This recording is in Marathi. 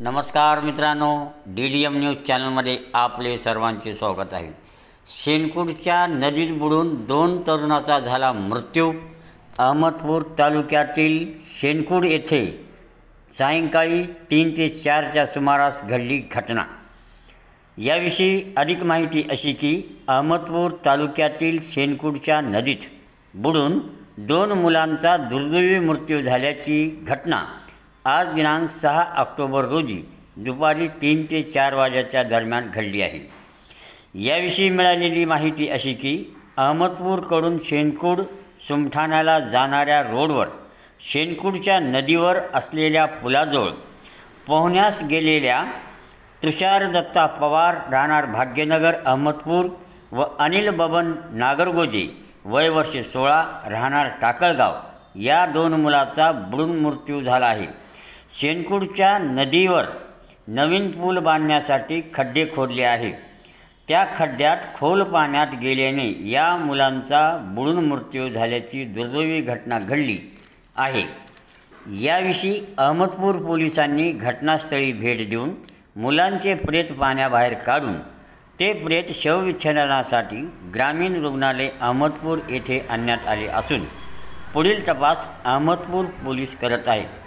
नमस्कार मित्रांनो, DDM न्यूज चॅनलमध्ये आपले सर्वांचे स्वागत आहे। शेनकुडच्या नदीत बुडून 2 तरुणाचा झाला मृत्यू। अहमदपूर तालुक्यातील शेनकुड येथे सायंकाळी 3 ते 4च्या सुमारास घडली घटना। याविषयी अधिक माहिती अशी की अहमदपूर तालुक्यातील शेनकुडच्या नदीत बुडून 2 मुलांचा दुर्दैवी मृत्यू झाल्याची घटना आज दिनांक 6 ऑक्टोबर रोजी दुपारी 3 ते 4 वाजेच्या दरम्यान घडली आहे। याविषयी मिळालेली माहिती अशी की अहमदपूरकडून शेनकुड सुमठाण्याला जाणाऱ्या रोडवर शेनकुडच्या नदीवर असलेल्या पुलाजवळ पोहण्यास गेलेल्या तुषार दत्ता पवार राहणार भाग्यनगर अहमदपूर व अनिल बबन नागरगोजे वय वर्ष 16 राहणार टाकळगाव या 2 मुलाचा बुडून मृत्यू झाला आहे। शेनकुडच्या नदीवर नवीन पूल बांधण्यासाठी खड्डे खोदले आहे। त्या खड्ड्यात खोल पाण्यात गेल्याने या मुलांचा बुडून मृत्यू झाल्याची दुर्दैवी घटना घडली आहे। याविषयी अहमदपूर पोलिसांनी घटनास्थळी भेट देऊन मुलांचे प्रेत पाण्याबाहेर काढून ते प्रेत शवविच्छेदनासाठी ग्रामीण रुग्णालय अहमदपूर येथे आणण्यात आले असून पुढील तपास अहमदपूर पोलीस करत आहेत।